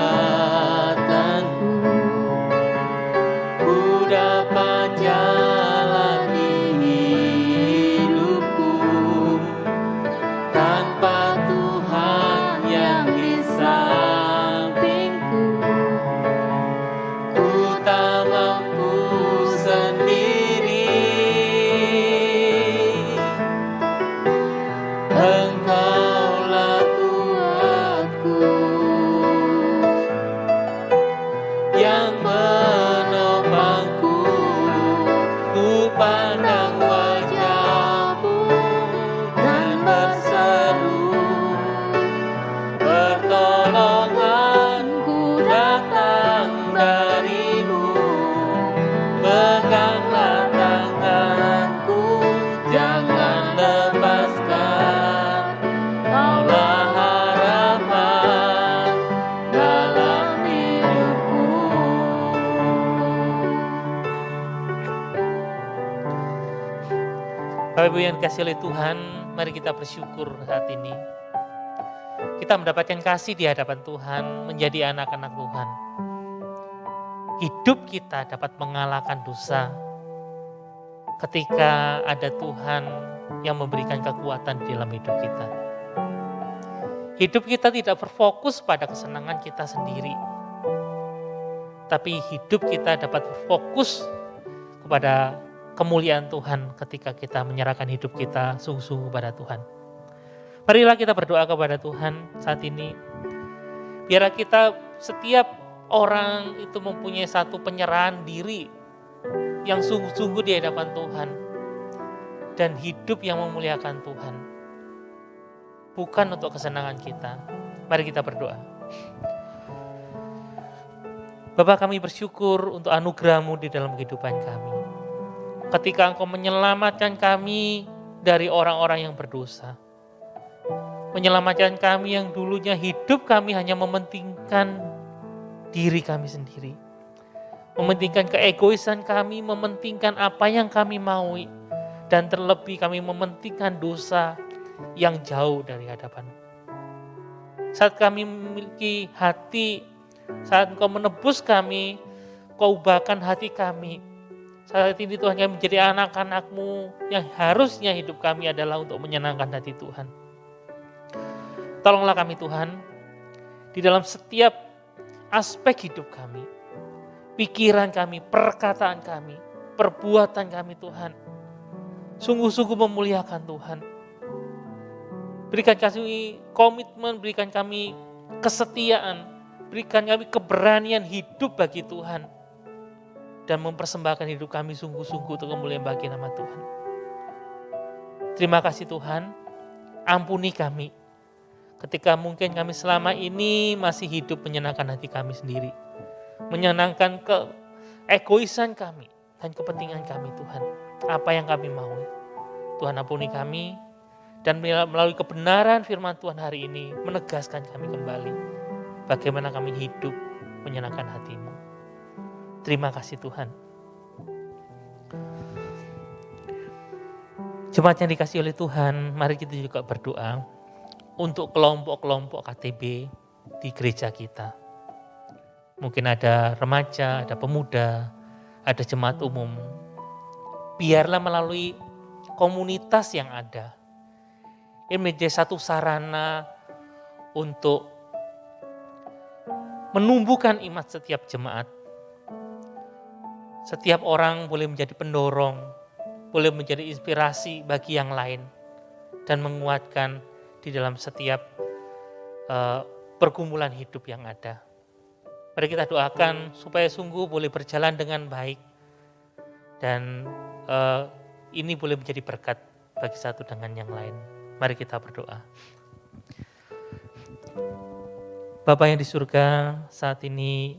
C: ku dapat jalani hidupku tanpa Tuhan yang di sampingku. Ku tak mampu sendiri. Bapak Ibu yang dikasihi oleh Tuhan, mari kita bersyukur saat ini. Kita mendapatkan kasih di hadapan Tuhan, menjadi anak-anak Tuhan. Hidup kita dapat mengalahkan dosa ketika ada Tuhan yang memberikan kekuatan di dalam hidup kita. Hidup kita tidak berfokus pada kesenangan kita sendiri, tapi hidup kita dapat berfokus kepada kemuliaan Tuhan ketika kita menyerahkan hidup kita sungguh-sungguh pada Tuhan. Marilah kita berdoa kepada Tuhan saat ini. Biarlah kita setiap orang itu mempunyai satu penyerahan diri yang sungguh-sungguh di hadapan Tuhan. Dan hidup yang memuliakan Tuhan. Bukan untuk kesenangan kita. Mari kita berdoa. Bapa, kami bersyukur untuk anugerah-Mu di dalam kehidupan kami. Ketika Engkau menyelamatkan kami dari orang-orang yang berdosa. Menyelamatkan kami yang dulunya hidup kami hanya mementingkan diri kami sendiri. Mementingkan keegoisan kami, mementingkan apa yang kami maui. Dan terlebih kami mementingkan dosa yang jauh dari hadapan. Saat kami memiliki hati, saat Engkau menebus kami, Kau ubahkan hati kami. Saat ini Tuhan, kami menjadi anak-anak-Mu yang harusnya hidup kami adalah untuk menyenangkan hati Tuhan. Tolonglah kami Tuhan, di dalam setiap aspek hidup kami, pikiran kami, perkataan kami, perbuatan kami Tuhan, sungguh-sungguh memuliakan Tuhan. Berikan kami komitmen, berikan kami kesetiaan, berikan kami keberanian hidup bagi Tuhan, dan mempersembahkan hidup kami sungguh-sungguh untuk kemuliaan bagi nama Tuhan. Terima kasih Tuhan, ampuni kami ketika mungkin kami selama ini masih hidup menyenangkan hati kami sendiri, menyenangkan keegoisan kami dan kepentingan kami Tuhan, apa yang kami mau. Tuhan ampuni kami, dan melalui kebenaran firman Tuhan hari ini menegaskan kami kembali bagaimana kami hidup menyenangkan hati-Mu. Terima kasih Tuhan. Jemaat yang dikasihi oleh Tuhan, mari kita juga berdoa untuk kelompok-kelompok KTB di gereja kita. Mungkin ada remaja, ada pemuda, ada jemaat umum. Biarlah melalui komunitas yang ada, ini menjadi satu sarana untuk menumbuhkan iman setiap jemaat. Setiap orang boleh menjadi pendorong, boleh menjadi inspirasi bagi yang lain, dan menguatkan di dalam setiap pergumulan hidup yang ada. Mari kita doakan supaya sungguh boleh berjalan dengan baik, dan ini boleh menjadi berkat bagi satu dengan yang lain. Mari kita berdoa. Bapa yang di surga, saat ini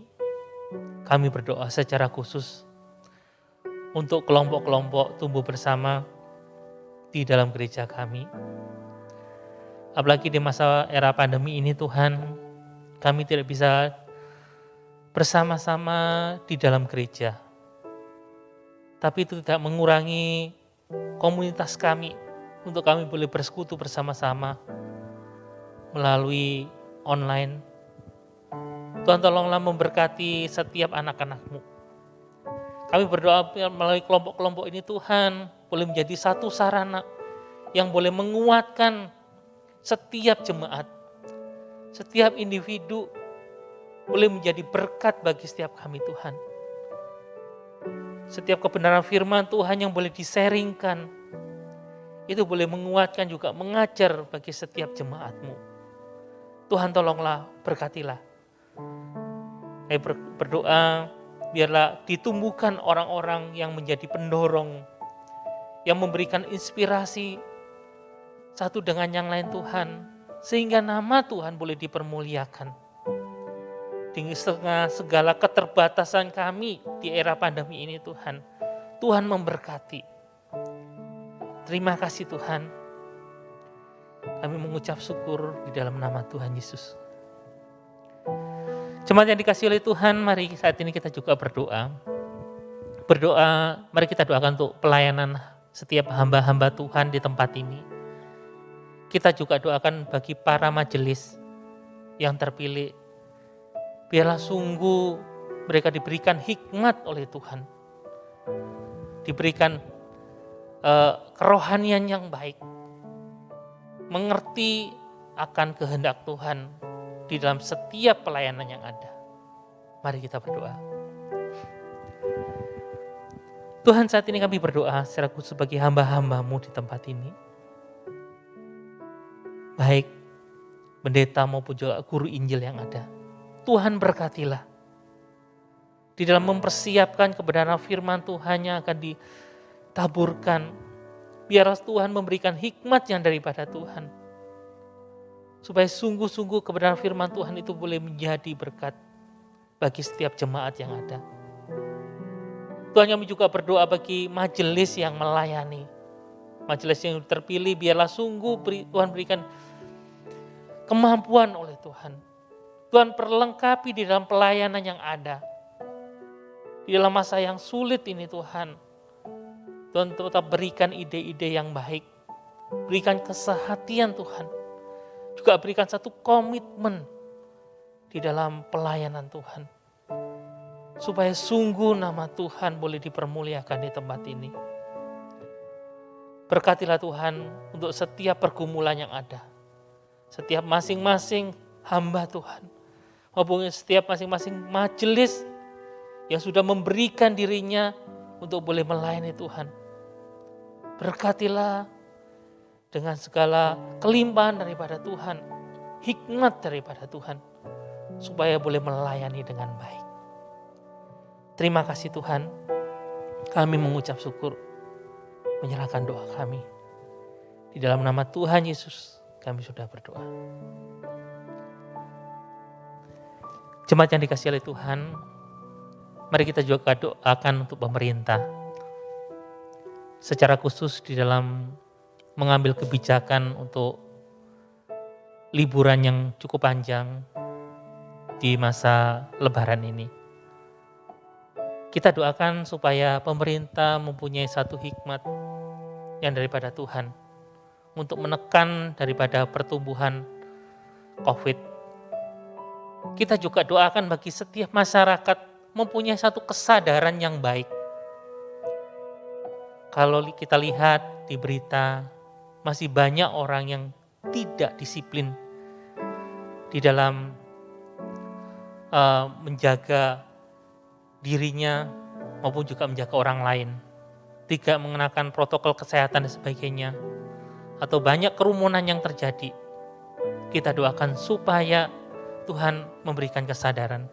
C: kami berdoa secara khusus untuk kelompok-kelompok tumbuh bersama di dalam gereja kami. Apalagi di masa era pandemi ini Tuhan, kami tidak bisa bersama-sama di dalam gereja. Tapi itu tidak mengurangi komunitas kami untuk kami boleh bersekutu bersama-sama melalui online. Tuhan tolonglah memberkati setiap anak-anak-Mu. Kami berdoa melalui kelompok-kelompok ini Tuhan boleh menjadi satu sarana yang boleh menguatkan setiap jemaat, setiap individu boleh menjadi berkat bagi setiap kami Tuhan. Setiap kebenaran firman Tuhan yang boleh diseringkan, itu boleh menguatkan juga mengajar bagi setiap jemaat-Mu. Tuhan tolonglah, berkatilah. Saya berdoa biarlah ditumbuhkan orang-orang yang menjadi pendorong, yang memberikan inspirasi satu dengan yang lain Tuhan, sehingga nama Tuhan boleh dipermuliakan. Di tengah segala keterbatasan kami di era pandemi ini Tuhan, Tuhan memberkati. Terima kasih Tuhan. Kami mengucap syukur di dalam nama Tuhan Yesus. Jemaat yang dikasihi oleh Tuhan, mari saat ini kita juga berdoa. Berdoa, mari kita doakan untuk pelayanan setiap hamba-hamba Tuhan di tempat ini. Kita juga doakan bagi para majelis yang terpilih. Biarlah sungguh mereka diberikan hikmat oleh Tuhan. Diberikan kerohanian yang baik. Mengerti akan kehendak Tuhan di dalam setiap pelayanan yang ada. Mari kita berdoa. Tuhan, saat ini kami berdoa secara khusus sebagai hamba-hamba-Mu di tempat ini. Baik pendeta maupun juga guru Injil yang ada. Tuhan berkatilah. Di dalam mempersiapkan kebenaran firman Tuhan yang akan ditaburkan. Biarlah Tuhan memberikan hikmat yang daripada Tuhan. Supaya sungguh-sungguh kebenaran firman Tuhan itu boleh menjadi berkat bagi setiap jemaat yang ada. Tuhan, kami juga berdoa bagi majelis yang melayani. Majelis yang terpilih, biarlah sungguh Tuhan berikan kemampuan oleh Tuhan. Tuhan perlengkapi di dalam pelayanan yang ada. Di dalam masa yang sulit ini Tuhan. Tuhan tetap berikan ide-ide yang baik. Berikan kesehatian Tuhan. Juga berikan satu komitmen di dalam pelayanan Tuhan. Supaya sungguh nama Tuhan boleh dipermuliakan di tempat ini. Berkatilah Tuhan untuk setiap pergumulan yang ada. Setiap masing-masing hamba Tuhan. Maupun setiap masing-masing majelis yang sudah memberikan dirinya untuk boleh melayani Tuhan. Berkatilah dengan segala kelimpahan daripada Tuhan. Hikmat daripada Tuhan. Supaya boleh melayani dengan baik. Terima kasih Tuhan, kami mengucap syukur, menyerahkan doa kami. Di dalam nama Tuhan Yesus, kami sudah berdoa. Jemaat yang dikasihi oleh Tuhan, mari kita juga doakan untuk pemerintah. Secara khusus di dalam mengambil kebijakan untuk liburan yang cukup panjang di masa Lebaran ini. Kita doakan supaya pemerintah mempunyai satu hikmat yang daripada Tuhan untuk menekan daripada pertumbuhan COVID. Kita juga doakan bagi setiap masyarakat mempunyai satu kesadaran yang baik. Kalau kita lihat di berita, masih banyak orang yang tidak disiplin di dalam menjaga dirinya maupun juga menjaga orang lain. Tidak mengenakan protokol kesehatan dan sebagainya. Atau banyak kerumunan yang terjadi. Kita doakan supaya Tuhan memberikan kesadaran.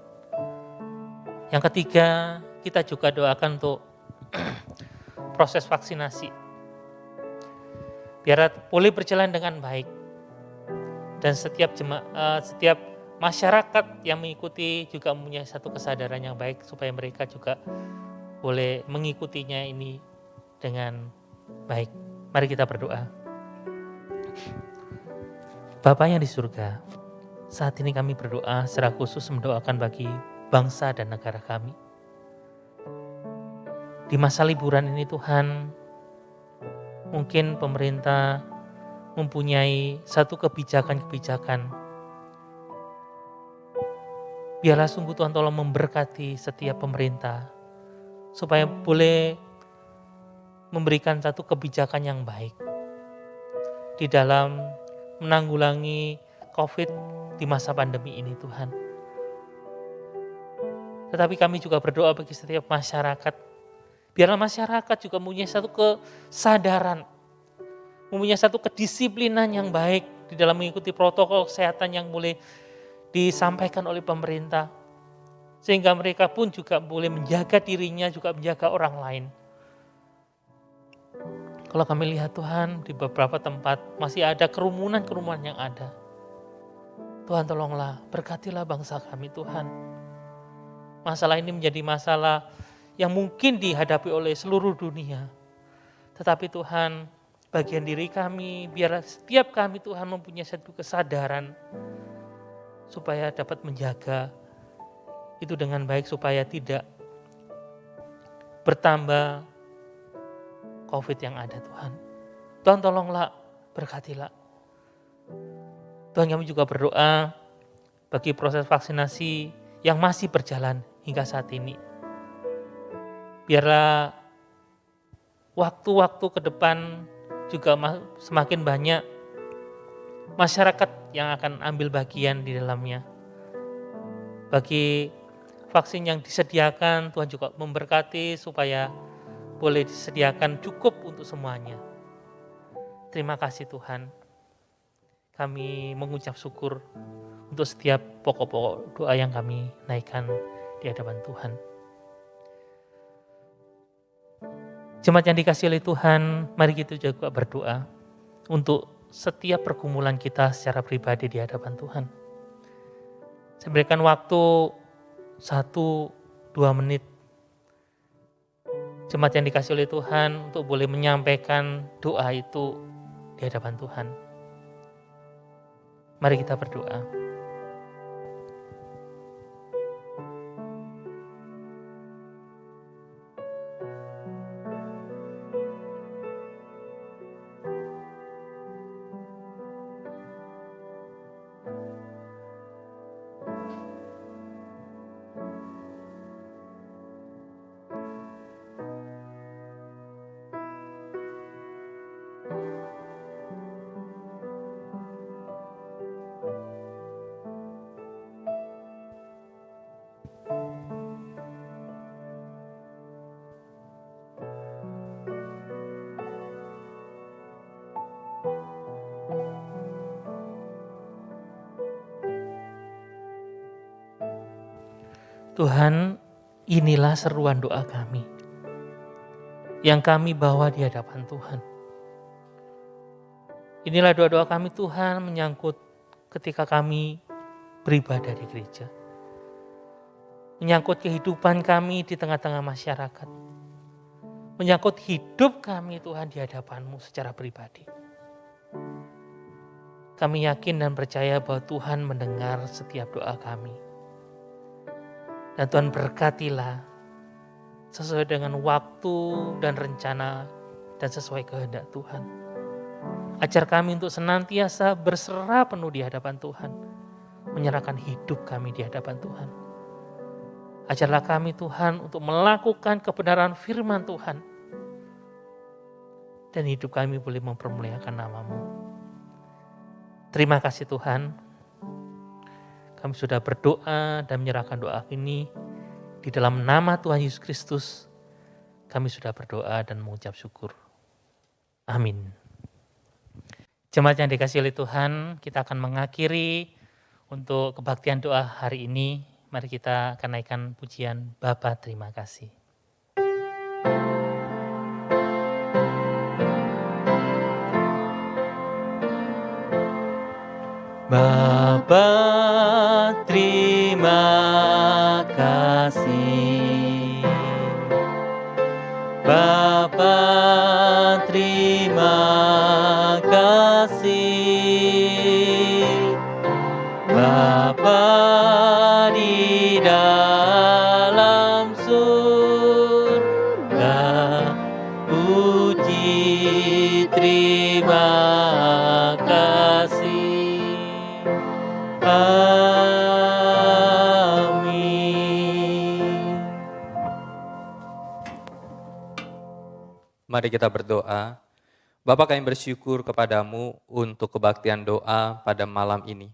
C: Yang ketiga, kita juga doakan untuk proses vaksinasi. Biar boleh berjalan dengan baik. Dan setiap masyarakat yang mengikuti juga mempunyai satu kesadaran yang baik supaya mereka juga boleh mengikutinya ini dengan baik. Mari kita berdoa. Bapa yang di surga, saat ini kami berdoa secara khusus mendoakan bagi bangsa dan negara kami. Di masa liburan ini Tuhan, mungkin pemerintah mempunyai satu kebijakan-kebijakan. Biarlah sungguh Tuhan tolong memberkati setiap pemerintah. Supaya boleh memberikan satu kebijakan yang baik. Di dalam menanggulangi COVID di masa pandemi ini Tuhan. Tetapi kami juga berdoa bagi setiap masyarakat. Biarlah masyarakat juga mempunyai satu kesadaran. Mempunyai satu kedisiplinan yang baik. Di dalam mengikuti protokol kesehatan yang boleh disampaikan oleh pemerintah. Sehingga mereka pun juga boleh menjaga dirinya, juga menjaga orang lain. Kalau kami lihat Tuhan, di beberapa tempat masih ada kerumunan-kerumunan yang ada. Tuhan tolonglah, berkatilah bangsa kami Tuhan. Masalah ini menjadi masalah yang mungkin dihadapi oleh seluruh dunia. Tetapi Tuhan, bagian diri kami, biarlah setiap kami Tuhan mempunyai satu kesadaran supaya dapat menjaga itu dengan baik supaya tidak bertambah COVID yang ada Tuhan. Tuhan tolonglah, berkatilah. Tuhan kami juga berdoa bagi proses vaksinasi yang masih berjalan hingga saat ini. Biarlah waktu-waktu ke depan juga semakin banyak masyarakat yang akan ambil bagian di dalamnya. Bagi vaksin yang disediakan, Tuhan juga memberkati supaya boleh disediakan cukup untuk semuanya. Terima kasih Tuhan. Kami mengucap syukur untuk setiap pokok-pokok doa yang kami naikkan di hadapan Tuhan. Jemaat yang dikasihi oleh Tuhan, mari kita juga berdoa untuk setiap pergumulan kita secara pribadi di hadapan Tuhan. Saya berikan waktu 1-2 menit. Jemaat yang dikasihi oleh Tuhan untuk boleh menyampaikan doa itu di hadapan Tuhan. Mari kita berdoa. Tuhan, inilah seruan doa kami yang kami bawa di hadapan Tuhan. Inilah doa-doa kami Tuhan menyangkut ketika kami beribadah di gereja. Menyangkut kehidupan kami di tengah-tengah masyarakat. Menyangkut hidup kami Tuhan di hadapan-Mu secara pribadi. Kami yakin dan percaya bahwa Tuhan mendengar setiap doa kami. Dan Tuhan berkatilah sesuai dengan waktu dan rencana dan sesuai kehendak Tuhan. Ajar kami untuk senantiasa berserah penuh di hadapan Tuhan. Menyerahkan hidup kami di hadapan Tuhan. Ajarlah kami Tuhan untuk melakukan kebenaran firman Tuhan. Dan hidup kami boleh mempermuliakan nama-Mu. Terima kasih Tuhan. Kami sudah berdoa dan menyerahkan doa ini di dalam nama Tuhan Yesus Kristus. Kami sudah berdoa dan mengucap syukur. Amin. Jemaat yang dikasihi oleh Tuhan, kita akan mengakhiri untuk kebaktian doa hari ini. Mari kita akan naikkan pujian Bapa terima kasih. Bapa terima kasih. Bapa terima kasih. Bapa di dalam surga, puji terima kasih. Amin.
B: Mari kita berdoa. Bapa, kami bersyukur kepadamu untuk kebaktian doa pada malam ini.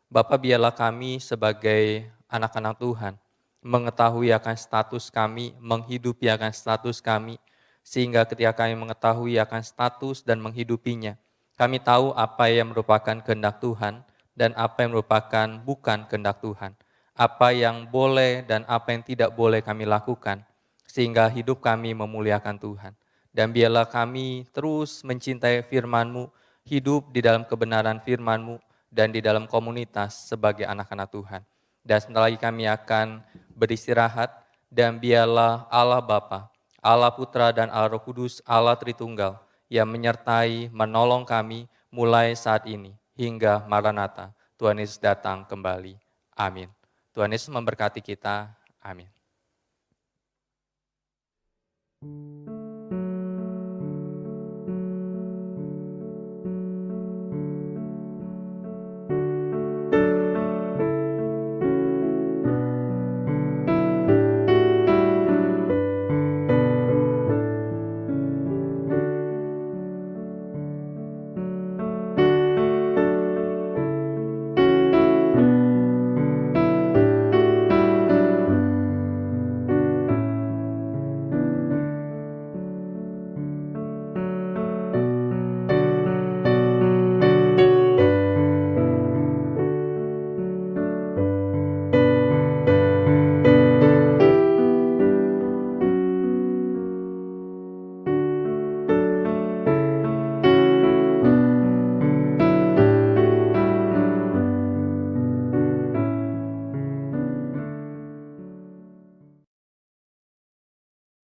B: Bapa, biarlah kami sebagai anak-anak Tuhan mengetahui akan status kami, menghidupi akan status kami, sehingga ketika kami mengetahui akan status dan menghidupinya, kami tahu apa yang merupakan kehendak Tuhan dan apa yang merupakan bukan kehendak Tuhan. Apa yang boleh dan apa yang tidak boleh kami lakukan, sehingga hidup kami memuliakan Tuhan. Dan biarlah kami terus mencintai firman-Mu, hidup di dalam kebenaran firman-Mu, dan di dalam komunitas sebagai anak-anak Tuhan. Dan sebentar lagi kami akan beristirahat, dan biarlah Allah Bapa, Allah Putra, dan Allah Roh Kudus, Allah Tritunggal, yang menyertai, menolong kami mulai saat ini, hingga Maranatha, Tuhan Yesus datang kembali. Amin. Tuhan Yesus memberkati kita. Amin.